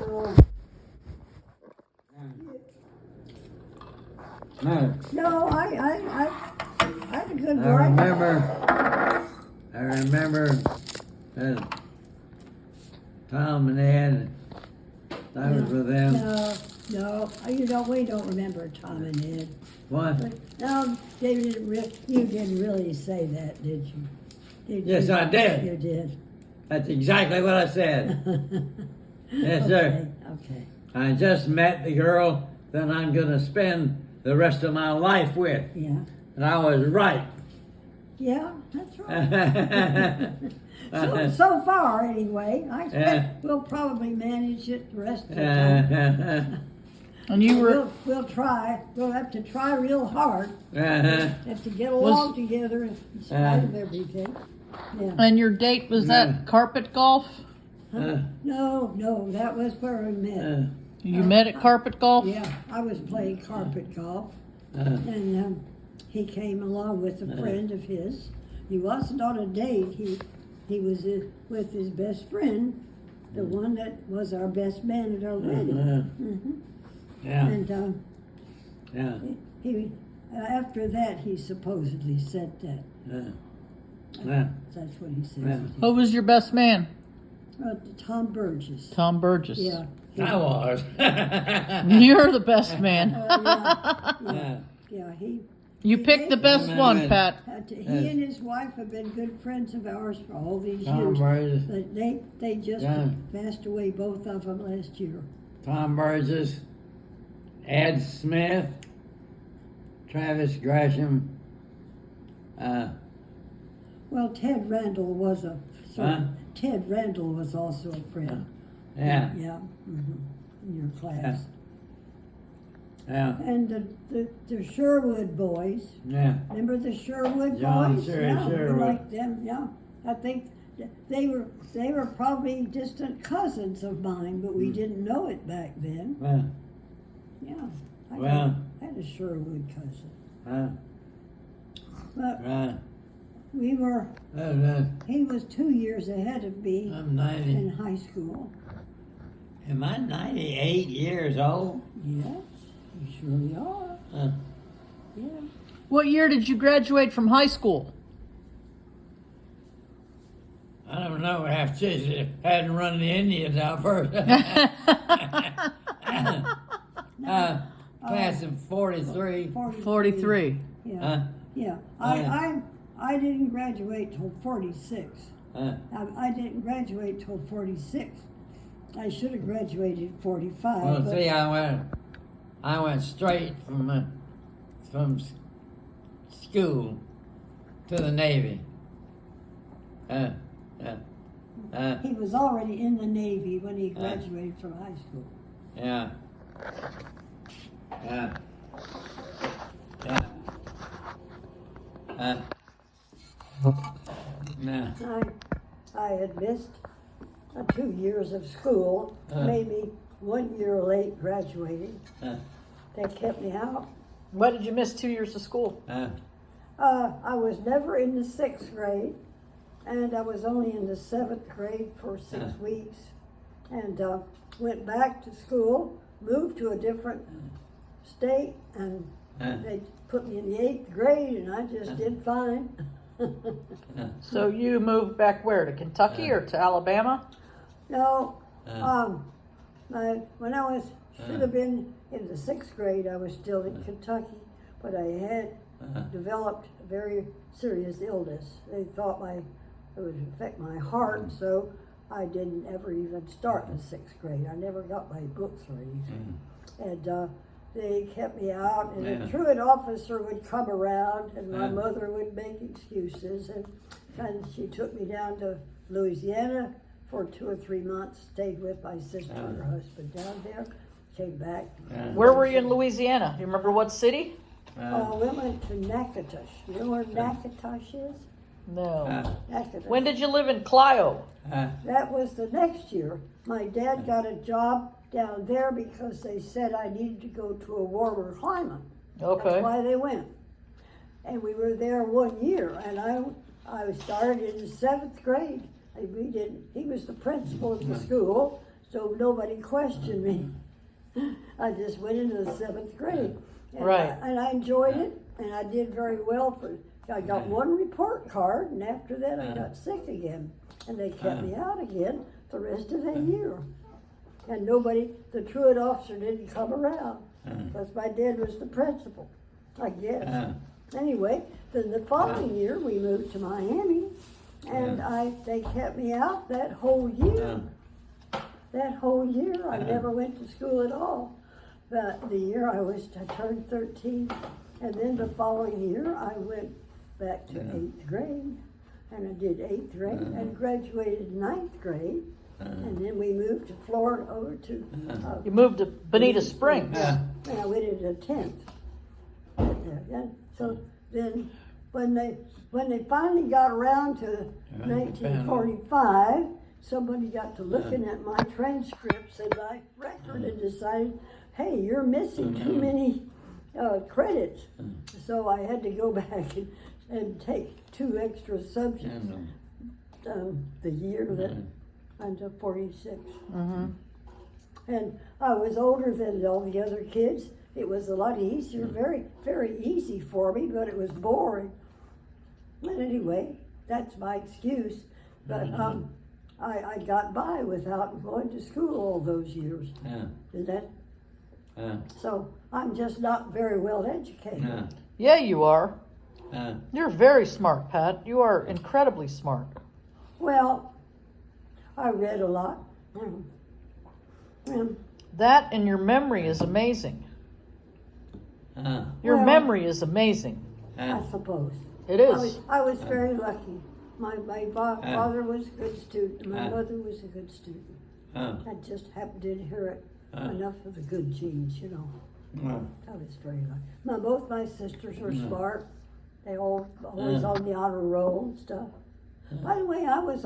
No. No. No, I'm a good boy. I remember Tom and Ed. I was with them. No, we don't remember Tom and Ed. What? No, you didn't really say that, did you? Yes, I did. You did. That's exactly what I said. Yes, sir. Okay. I just met the girl that I'm going to spend the rest of my life with. Yeah. And I was right. Yeah, that's right. so far, anyway. I expect we'll probably manage it the rest of the time. And you were. We'll try. We'll have to try real hard. Have to get along together in spite of everything. Yeah. And your date was that carpet golf? No, that was where we met. You met at carpet golf? Yeah, I was playing carpet golf, and he came along with a friend of his. He wasn't on a date. He was with his best friend, the one that was our best man at our wedding. Yeah. And Yeah. he after that he supposedly said that. That's what he said. Who was your best man? Tom Burgess. Tom Burgess. Yeah. I was. You're the best man. Yeah. You picked the best one, Pat. He and his wife have been good friends of ours for all these Tom years. Burgess. But they just passed away, both of them, last year. Tom Burgess, Ed Smith, Travis Gresham. Well, Ted Randall was Ted Randall was also a friend. Yeah. Yeah. In your class. Yeah. And the Sherwood boys. Yeah. Remember the Sherwood John boys? Sherwood. We liked them. Yeah. I think they were probably distant cousins of mine, but we didn't know it back then. Yeah. I had a Sherwood cousin. But we were. He was 2 years ahead of me. I'm 90. In high school. Am I 98 years old? Yes, you surely are. Yeah. What year did you graduate from high school? I don't know. After hadn't run the Indians out first. Class of 43. 43. Yeah. Yeah. I didn't graduate till 46. I didn't graduate till 46. I should have graduated at 45. Well, see, I went straight from school to the Navy. He was already in the Navy when he graduated from high school. Yeah. I had missed 2 years of school, maybe 1 year late graduating. They kept me out. Why did you miss 2 years of school? I was never in the 6th grade, and I was only in the 7th grade for 6 weeks, and went back to school, moved to a different state, and they put me in the 8th grade, and I just did fine. So you moved back where, to Kentucky or to Alabama? No, when I should have been in the 6th grade, I was still in Kentucky, but I had developed a very serious illness. They thought it would affect my heart, so I didn't ever even start in the 6th grade. I never got my books or anything. And they kept me out, and a truant officer would come around, and my mother would make excuses, and she took me down to Louisiana for 2 or 3 months, stayed with my sister and her husband down there, came back. Where were you in Louisiana? You remember what city? We went to Natchitoches. You know where Natchitoches is? No. Natchitoches. When did you live in Clio? That was the next year. My dad got a job down there because they said I needed to go to a warmer climate. Okay. That's why they went. And we were there 1 year, and I started in the 7th grade. He was the principal of the school, so nobody questioned me. I just went into the 7th grade. And Right. I enjoyed it, and I did very well I got one report card, and after that I got sick again. And they kept me out again the rest of the year. And the truant officer didn't come around, because my dad was the principal, I guess. Anyway, then the following year we moved to Miami, and they kept me out that whole year. That whole year, I never went to school at all. But the year I turned 13, and then the following year I went back to 8th grade, and I did 8th grade and graduated 9th grade, and then we moved to Florida over to. You moved to Bonita Springs. And I went into 10th. And so then, when they finally got around to 1945, somebody got to looking at my transcripts and my record and decided, hey, you're missing too many credits. So I had to go back and take 2 extra subjects the year that until 46. And I was older than all the other kids. It was a lot easier, very, very easy for me, but it was boring. But anyway, that's my excuse. But I got by without going to school all those years. Is that? So I'm just not very well educated. Yeah, you are. You're very smart, Pat. You are incredibly smart. Well, I read a lot. That and your memory is amazing. Your Well- memory is amazing. I suppose. It is. I was very lucky. My father was a good student. My mother was a good student. I just happened to inherit enough of the good genes, you know. I was very lucky. Both my sisters were smart. They always on the honor roll and stuff. By the way, I was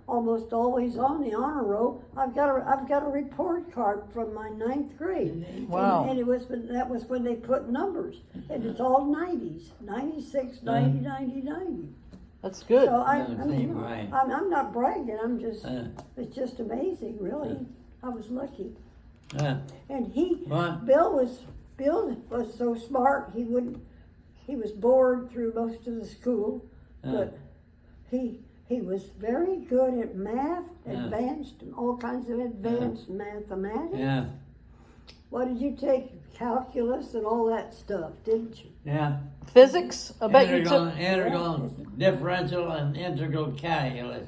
almost always on the honor roll. I've got a report card from my 9th grade. Wow. And that was when they put numbers. And it's all 90s. 96, 90, 90, 90. That's good. So Right. I'm not bragging. It's just amazing, really. I was lucky. And Bill was so smart. He was bored through most of the school, but he was very good at math, advanced, all kinds of advanced mathematics. What did you take? Calculus and all that stuff, didn't you? Physics? I bet you took. Integral, differential, and integral calculus.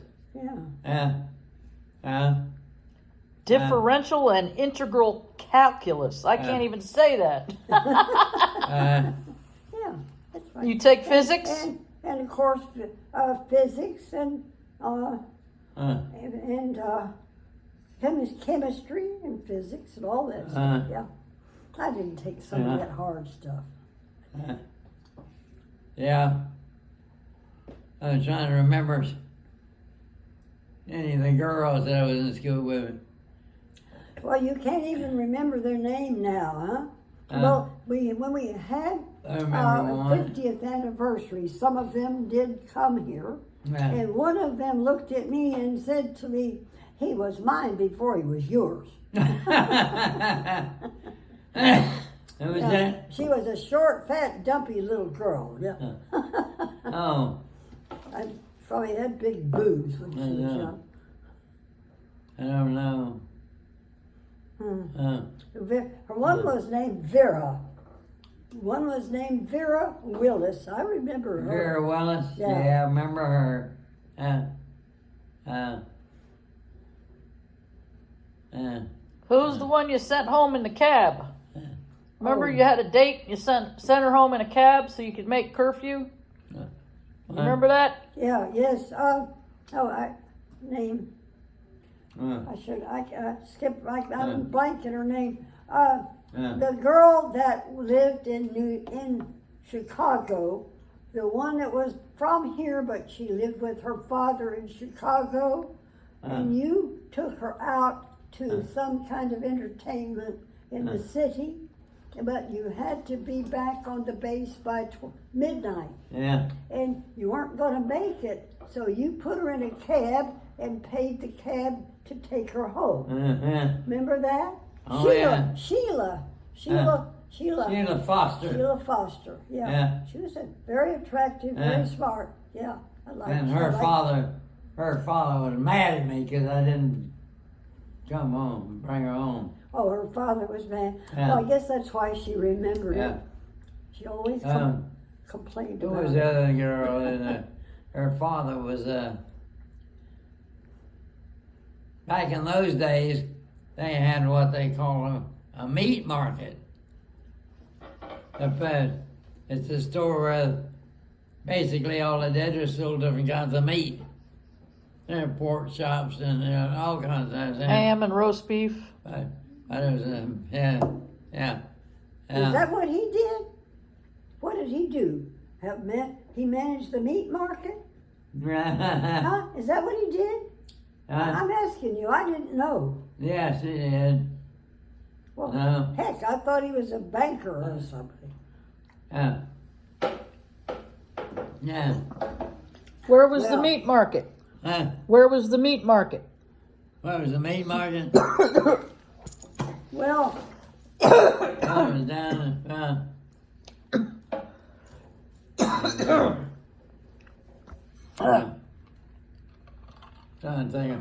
Differential and integral calculus. I can't even say that. Yeah, that's right. You take physics? And of course, physics and chemistry and physics and all that stuff. Yeah, I didn't take some of that hard stuff. I was trying to remember any of the girls that I was in school with. Well, you can't even remember their name now, huh? Well, when we had I remember one. 50th anniversary, some of them did come here, and one of them looked at me and said to me, "He was mine before he was yours." Who was that? She was a short, fat, dumpy little girl. Yeah. Oh, I probably had big boobs when she was know. young. I don't know. One was named Vera. One was named Vera Willis. I remember her. Vera Willis? Yeah. Yeah, I remember her. Who's the one you sent home in the cab? Remember Oh. you had a date, you sent her home in a cab so you could make curfew? Remember that? Yeah, yes. Name. I skipped, I'm blanking her name. The girl that lived in Chicago, the one that was from here, but she lived with her father in Chicago, and you took her out to some kind of entertainment in the city, but you had to be back on the base by midnight. Yeah. And you weren't going to make it, so you put her in a cab and paid the cab to take her home. Uh-huh. Remember that? Oh, yeah. Sheila Sheila Foster. Sheila Foster. Yeah. Yeah. She was very attractive, Yeah. very smart. Yeah. I like And her father was mad at me because I didn't come home and bring her home. Oh, her father was mad. Yeah. Well, I guess that's why she remembered Yeah. it. She always complained Who about was it. the other girl? Her father was back in those days. They had what they call a meat market. It's a store where basically all they did was sold different kinds of meat. There were pork chops and all kinds of things. Ham and roast beef. But it was, yeah. Is that what he did? What did he do? He managed the meat market? Huh? Is that what he did? I'm asking you. I didn't know. Yes, he did. Well, heck, I thought he was a banker or something. Yeah. Where was the Well- meat market? Huh? Where was the meat market? What was the meat market? Well, That was down. Trying to think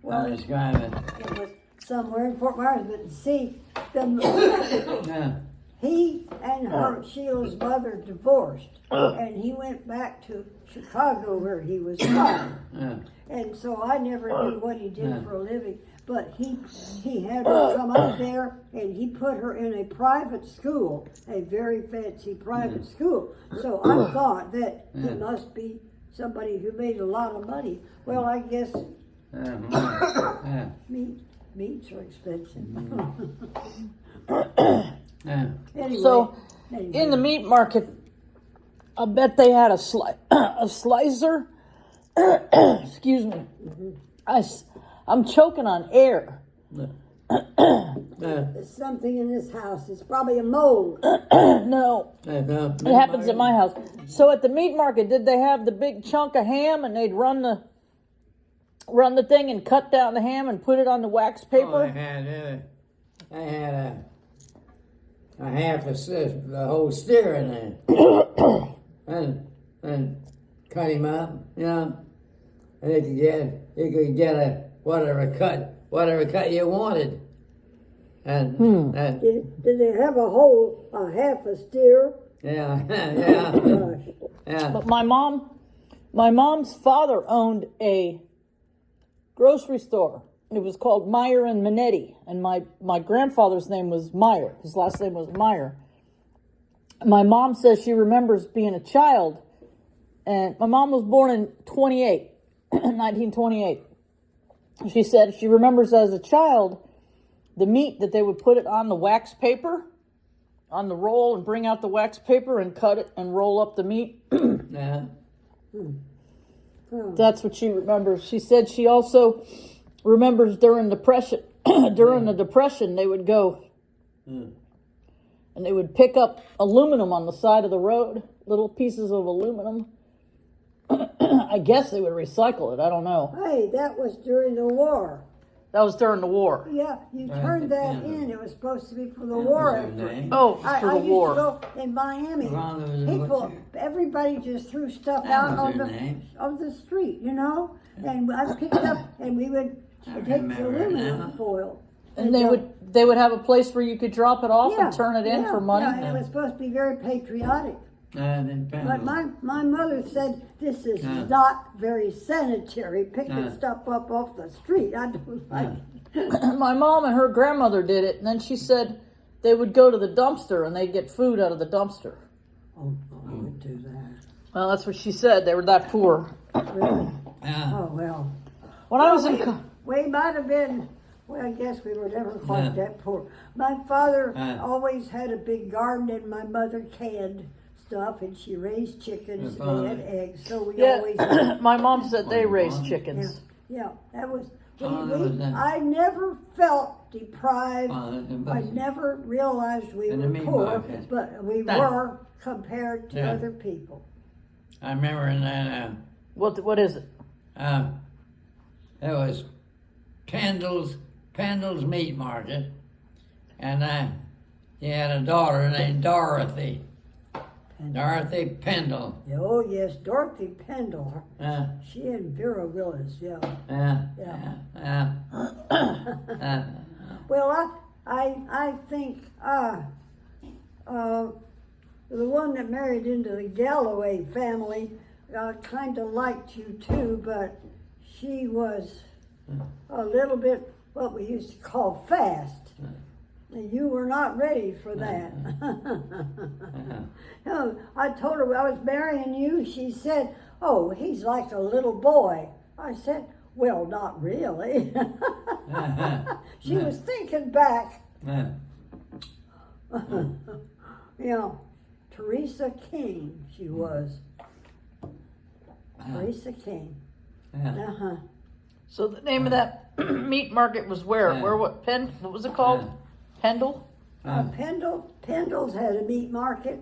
of how to describe it. it was somewhere in Fort Myers, but see, Yeah. he and Sheila's mother divorced, and he went back to Chicago where he was from. Yeah. And so I never knew what he did Yeah. for a living, but he had her come up there and he put her in a private school, a very fancy private school. So I thought that he Yeah. must be somebody who made a lot of money. Well, I guess Yeah. meats are expensive. Yeah. Anyway, So, anyway. in the meat market, I bet they had a slicer. Excuse me. I'm choking on air. There's something in this house. It's probably a mold. No, it happens at my house. So at the meat market, did they have the big chunk of ham and they'd run the thing and cut down the ham and put it on the wax Oh, paper? they had a half the whole steer in there. and cut him up, you know. And you could get a whatever cut you wanted. And Did they have a half a steer? yeah, Gosh. yeah. But my mom's father owned a grocery store. It was called Meyer and Minetti, and my grandfather's name was Meyer. His last name was Meyer. My mom says she remembers being a child, and my mom was born in 1928. She said she remembers as a child the meat that they would put it on the wax paper, on the roll, and bring out the wax paper and cut it and roll up the meat. Yeah. That's what she remembers. She said she also remembers during Depression. During the Depression, they would go and they would pick up aluminum on the side of the road, little pieces of aluminum. I guess they would recycle it. I don't know. Hey, that was during the war. That was during the war. Yeah, you turned that in. It was supposed to be for the war effort. Oh, I for the used war. to go in Miami. Everybody just threw stuff out on the street, you know. And I picked up, and we would take the aluminum foil. And they would have a place where you could drop it off and turn it in for money. Yeah, and it was supposed to be very patriotic. But my mother said this is not very sanitary, picking stuff up off the street. I don't like it. My mom and her grandmother did it, and then she said they would go to the dumpster and they'd get food out of the dumpster. Oh, I would do that. Well, that's what she said. They were that poor. Really? Oh, well. When I was in We might have been, well, I guess we were never quite that poor. My father always had a big garden, and my mother canned stuff, and she raised chickens, and they had eggs, so we always... my mom said they raised chickens. Yeah, that was... I never felt deprived. I never realized we were poor, but we were compared to other people. I remember in that What is it? there was Pendle's Meat Market, and he had a daughter named Dorothy. Dorothy Pendle. Oh yes, Dorothy Pendle. Uh, She and Vera Willis. Yeah. yeah. Well, I think the one that married into the Galloway family kind of liked you too, but she was a little bit what we used to call fast. And you were not ready for that. No, I told her I was marrying you. She said, "Oh, he's like a little boy." I said, "Well, not really." She was thinking back. Teresa King, she was. Teresa King. Uh-huh. So the name of that meat market was where? Where what what was it called? Pendle? Pendle's had a meat market.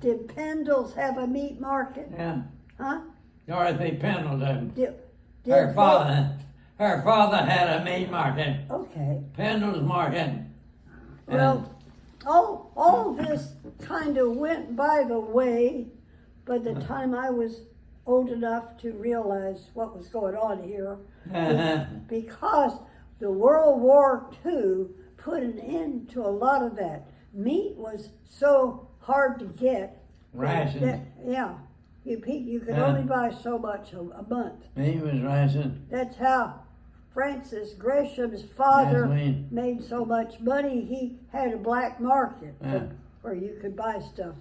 Did Pendle's have a meat market? Yeah. Huh? Dorothy Pendleton. Did Her father had a meat market. Okay. Pendle's Market. Well, all this kind of went by the way by the time I was old enough to realize what was going on here. Because the World War II put an end to a lot of that. Meat was so hard to get. Ration. Yeah. You could only buy so much a month. He was ration. That's how Francis Gresham's father Gasoline. made so much money. He had a black market where you could buy stuff.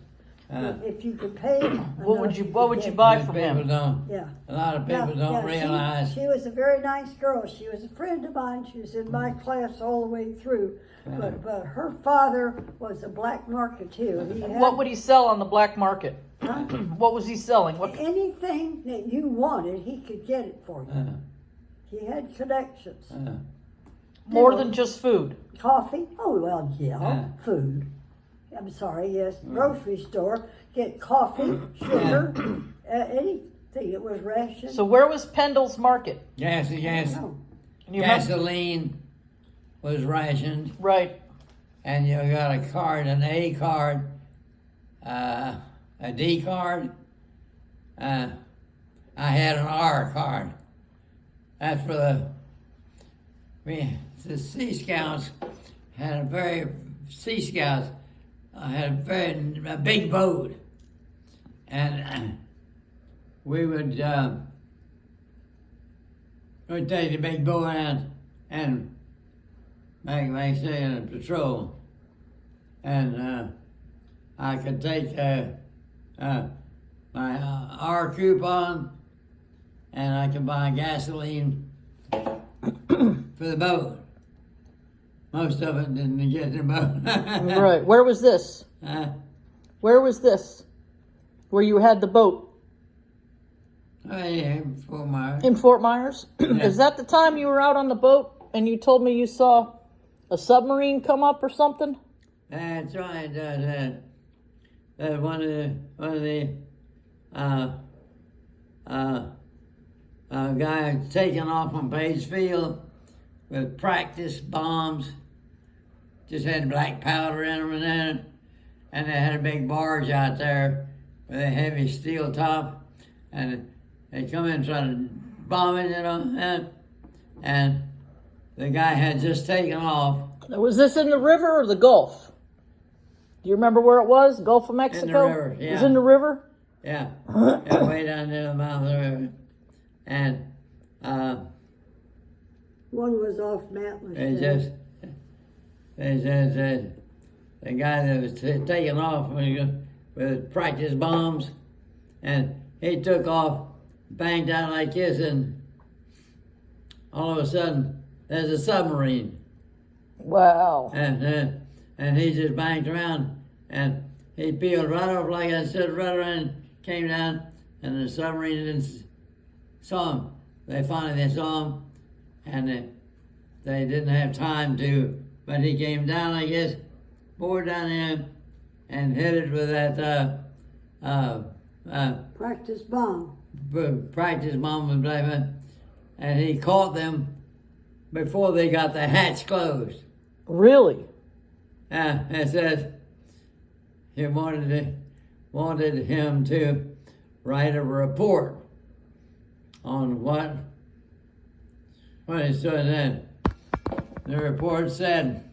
If you could pay What would you get buy Most from people him? don't. Yeah. A lot of people don't realize. She was a very nice girl. She was a friend of mine. She was in my class all the way through. But her father was a black marketeer. He had What would he sell on the black market? Huh? What was he selling? What? Anything that you wanted, he could get it for you. He had connections. More than just food. Coffee? Oh, well, yeah. Food. I'm sorry, yes. Grocery store. Get coffee, sugar, anything. It was rationed. So where was Pendle's market? Oh, And you remember- Gasoline was rationed, Right. and you got a card, an A card, a D card. I had an R card. That's for the Sea Scouts had a big boat, and we would we'd take the big boat out and make say a patrol, and I could take my R coupon, and I could buy gasoline for the boat. Most of it didn't get the boat. Right. Where was this? Where was this? Where you had the boat? Oh, yeah, for my In Fort Myers? Is that the time you were out on the boat and you told me you saw a submarine come up or something? That's right. That one of the guy taking off from Page Field with practice bombs. Just had black powder in them, and they had a big barge out there with a heavy steel top, and they come in trying to bomb it, and the guy had just taken off. Was this in the river or the Gulf? Do you remember where it was? Gulf of Mexico? river, It was yeah. in the river? Yeah, yeah, way down near the mouth of the river, and one was off Matlas. they said the guy that was taking off with practice bombs, and he took off, banged down like this, and all of a sudden there's a submarine, Wow. and he just banked around, and he peeled right off like I said, right around, came down, and the submarine didn't saw him. They saw him, and they didn't have time to, but he came down, I guess, bored down there, and hit it with that Practice bomb. practice bomb with Blackman, and he caught them before they got the hatch closed. Really? It says he wanted him to write a report on what he said then. The report said,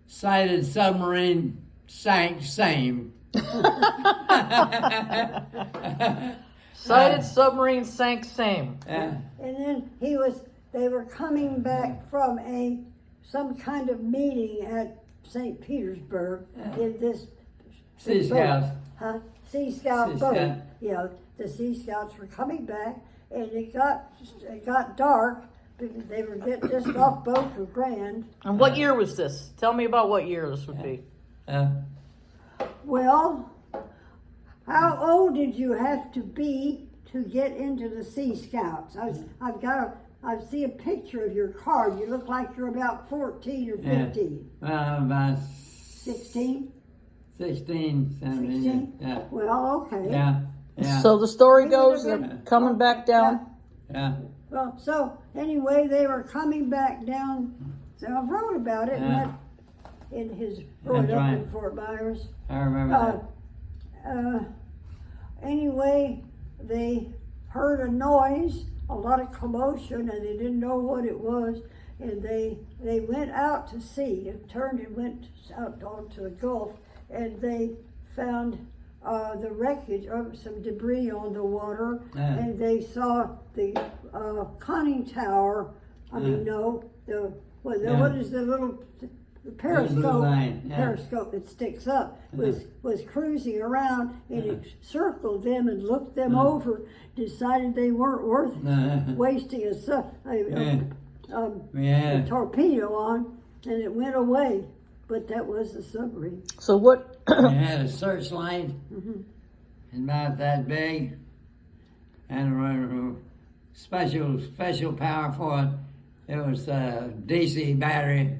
sighted submarine sank same. Sighted submarine sank same. Yeah. And then they were coming back from some kind of meeting at St. Petersburg in this Sea boat. Scouts. Huh? Sea Scout Sea boat. Scout. Yeah, the Sea Scouts were coming back, and it got dark because they were just off boat for Grand. And what year was this? Tell me about what year this would be. Well, how old did you have to be to get into the Sea Scouts? I see a picture of your card. You look like you're about 14 or 15. Well, about 16? 16, 17. 16? Yeah. Well, okay. Yeah. Yeah. So the story goes they're coming back down. Yeah. Well, so anyway, they were coming back down. So I wrote about it in his growing That's up right. in Fort Myers. I remember Anyway, they heard a noise, a lot of commotion, and they didn't know what it was. And they went out to sea and turned and went out onto the Gulf, and they found the wreckage of some debris on the water, and they saw the conning tower. What is the little periscope? Periscope that sticks up was cruising around, and it circled them and looked them over. Decided they weren't worth wasting a torpedo on, and it went away. But that was the submarine. So what? They had a searchlight about that big, and special power for it. It was DC battery,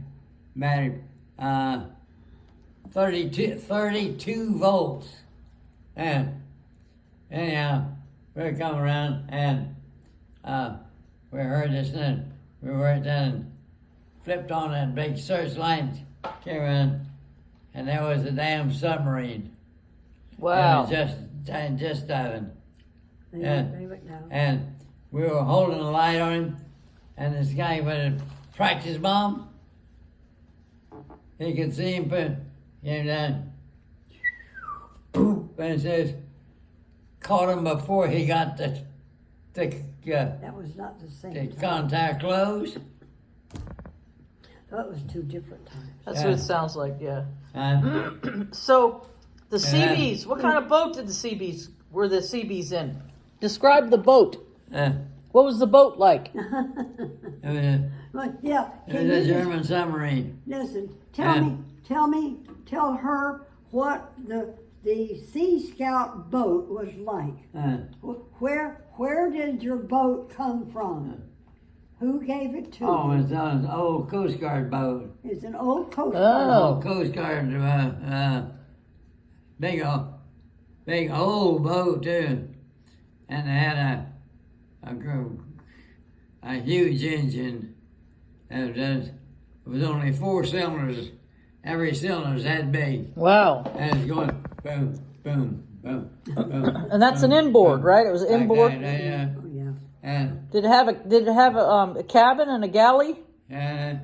32 volts. And anyhow, we were coming around, and we heard this, and we went down and flipped on that big searchlight, came around, and there was a damn submarine. Wow. And just diving. They went down. And we were holding a light on him, and this guy with a practice bomb, he could see him came down, and it says, caught him before he got the That was not the same time. contact closed. That was two different times. That's what it sounds like. Yeah. Uh, So the Yeah. Seabees. What kind of boat did the Seabees? Were the Seabees in? Describe the boat. What was the boat like? it was a, But yeah, it can was a you just German submarine. listen? Yeah. Tell her what the Sea Scout boat was like. Where did your boat come from? Who gave it to Oh, you? it's an old Coast Guard boat. It's an old Coast Oh. Guard. Old Coast Guard, big old boat too, and they had a huge engine. And it was only 4 cylinders. Every cylinder was that big, Wow. and it's going boom, boom, boom, boom. And that's an inboard, right? It was an inboard. Yeah. Oh yeah. And Did it have a cabin and a galley? and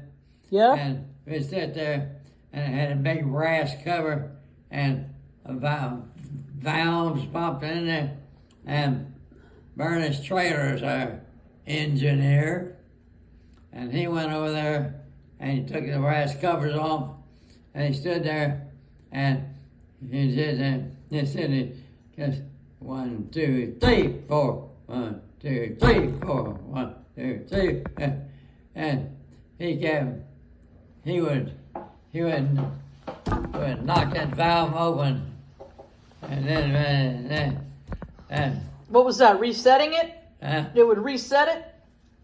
Yeah. we sat there, and it had a big brass cover, and valves popped in there, and Bernice Trailers, our engineer, and he went over there, and he took the brass covers off, and he stood there, and he said, just 1, 2, 3, 4, 1, 2, 3, 4, 1, 2, 3, and he would knock that valve open, and then What was that? Resetting it? It would reset it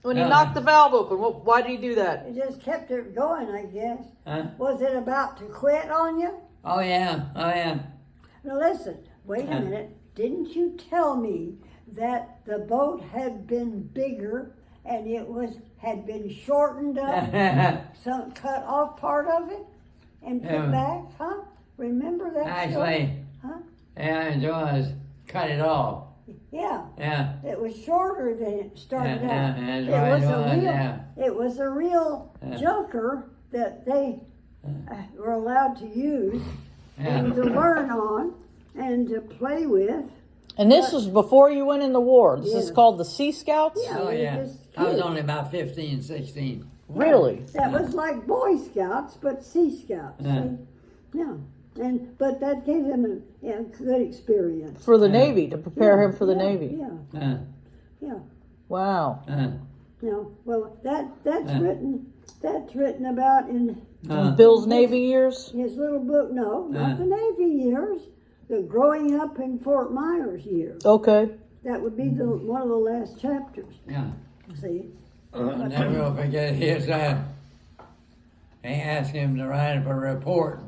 when he knocked the valve open. Why did he do that? It just kept it going, I guess. Was it about to quit on you? Oh yeah. Now listen, wait a minute. Didn't you tell me that the boat had been bigger and it had been shortened up, some cut off part of it and put Yeah. back, huh? Remember that story? Actually, Huh? yeah, it was cut it off. Yeah, Yeah. it was shorter than it started Yeah, out. that's It right, was it a was, real, yeah. it was a real Yeah. joker that they were allowed to use Yeah. and to learn on and to play with. And this was before you went in the war. This is Yeah. called the Sea Scouts? Yeah. Oh, we yeah. just I was kids. only about 15, 16. Really? That was like Boy Scouts, but Sea Scouts. Yeah. See? Yeah. But that gave them a good experience. For the Yeah. Navy, to prepare Yeah, him for the yeah, Navy. Yeah, Uh, yeah. Wow. No, well, that's Yeah. written about in Bill's Navy years? his little book. No, not the Navy years. The growing up in Fort Myers years. Okay. That would be one of the last chapters. yeah. See? I'll never will forget his, they asked him to write up a report.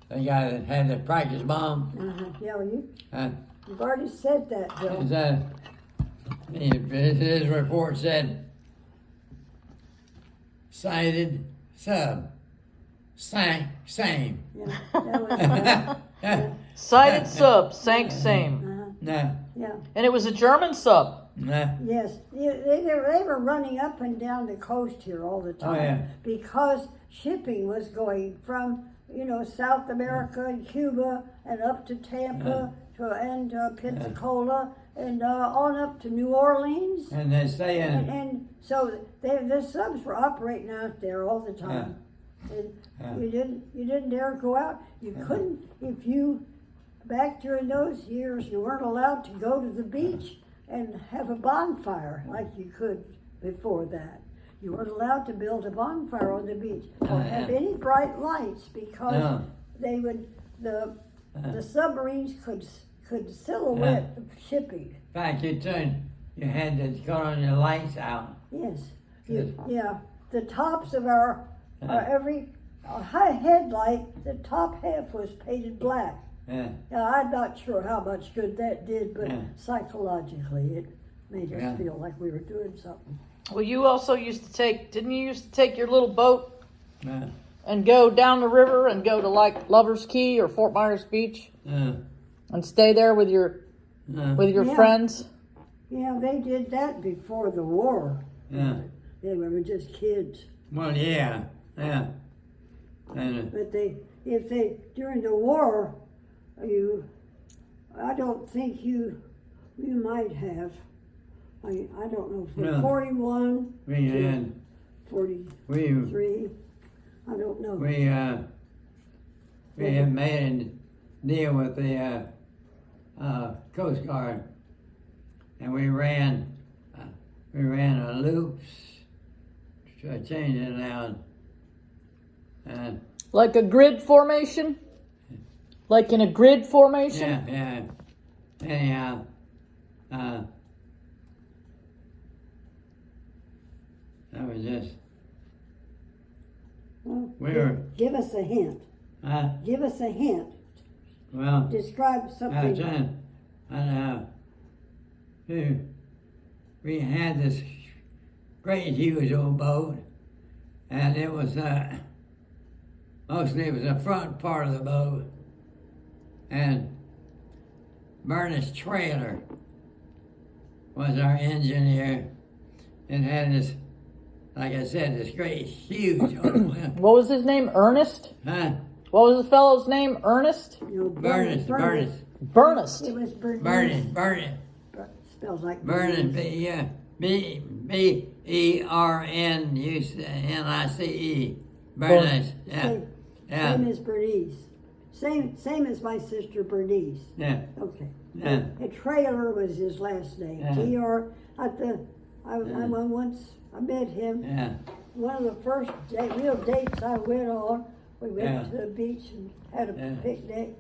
The guy that had the practice bomb, Yeah, well, uh, you've already said that, Bill. his, his report said, sighted sub, same. Yeah, that was, Sighted sub, sank same. No, yeah. And it was a German sub. no, Yes, they were running up and down the coast here all the time yeah. because shipping was going from South America and Cuba and up to Tampa and Pensacola and on up to New Orleans, and they stay in. and so the subs were operating out there all the time. And you didn't dare go out. You couldn't if you back during those years you weren't allowed to go to the beach and have a bonfire like you could before that. You weren't allowed to build a bonfire on the beach or have any bright lights because No. they would the submarines could silhouette the shipping. In fact, you had to turn your lights out. Yes. Good. Yeah. The tops of our every high headlight, the top half was painted black. Yeah, Now, I'm not sure how much good that did, but Yeah. psychologically it made us Yeah. feel like we were doing something. Well, you also didn't you used to take your little boat yeah, and go down the river and go to like Lover's Key or Fort Myers Beach yeah, and stay there with your Yeah. friends? Yeah, they did that before the war. yeah. They were just kids. Well, yeah, yeah. And But during the war, I don't think you might have. I don't know, from No. 41 we to had 43, I don't know. we had made a deal with the Coast Guard, and we ran a loops to change it out, and Like a grid formation? Like in a grid formation? yeah. Anyhow, that was just Well, we were give us a hint. Give us a hint. well. Describe something. We had this great huge old boat, and it was mostly it was the front part of the boat, and Bernard's trailer was our engineer, and had this, like I said, this great huge old What was his name? Ernest? huh? What was the fellow's name? Ernest? Bernard. Bernest. It was Bernice. Bernard. Spells like Vernon, Bernice. B-E-R-N-U-N-I-C-E. Bernice, yeah, Same, yeah, same as Bernice. Same as my sister Bernice. yeah, Okay. yeah, A trailer was his last name. Yeah. T.R. I met him. yeah, One of the first real dates I went on, we went Yeah. to the beach and had a Yeah. picnic.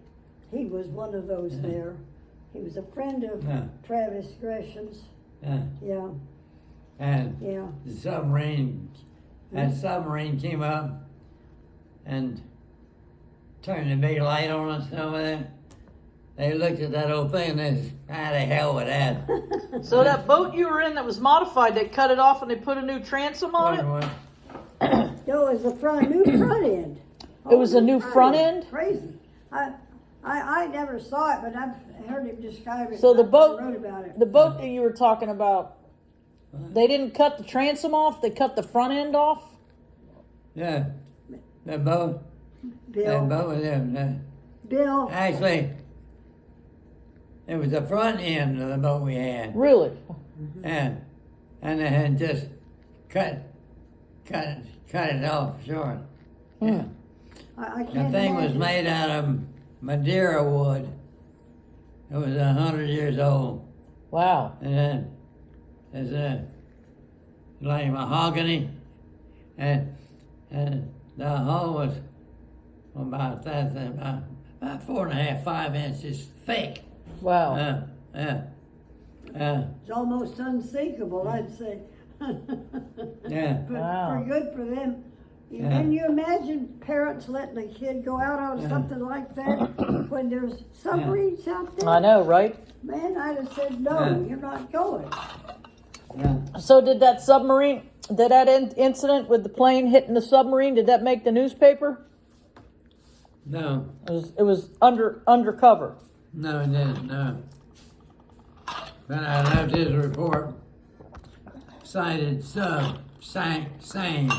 He was one of those Yeah. there. He was a friend of Yeah. Travis Gresham's. yeah. Yeah, And yeah. the that submarine came up and turned the big light on us over there. they looked at that old thing and they said, "How the hell with that?" So that boat you were in that was modified, they cut it off and they put a new transom on it? What? No, it was a new front end. It was a new front end? Crazy. I never saw it, but I've heard him describe it. So the I boat, wrote about it. the boat that you were talking about, they didn't cut the transom off, they cut the front end off? Yeah, the boat. That Bill, boat was there. Bill, Actually, it was the front end of the boat we had. Really? Yeah, and they had just cut it off short. Yeah. I The can't thing was imagine. made out of Madeira wood. It was 100 years old, Wow. and then it's like mahogany, and the hull was about 4.5, 5 inches thick. Wow. Yeah. It's almost unsinkable, I'd say. Yeah. But Wow. for good for them. Yeah. Can you imagine parents letting a kid go out on something like that when there's submarines out there? I know, right? Man, I'd have said, no, Yeah. you're not going. Yeah. So did that submarine, did that incident with the plane hitting the submarine, did that make the newspaper? No, It was undercover. no, it didn't. No. But I left his report. Cited sub sank same.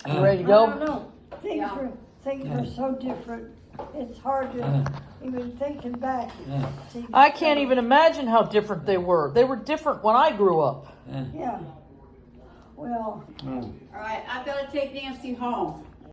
You ready to I go? don't know. Things are so different. It's hard to even thinking back. Yeah. See, I can't even imagine how different they were. They were different when I grew up. Yeah. Well, All right, I've got to take Nancy home.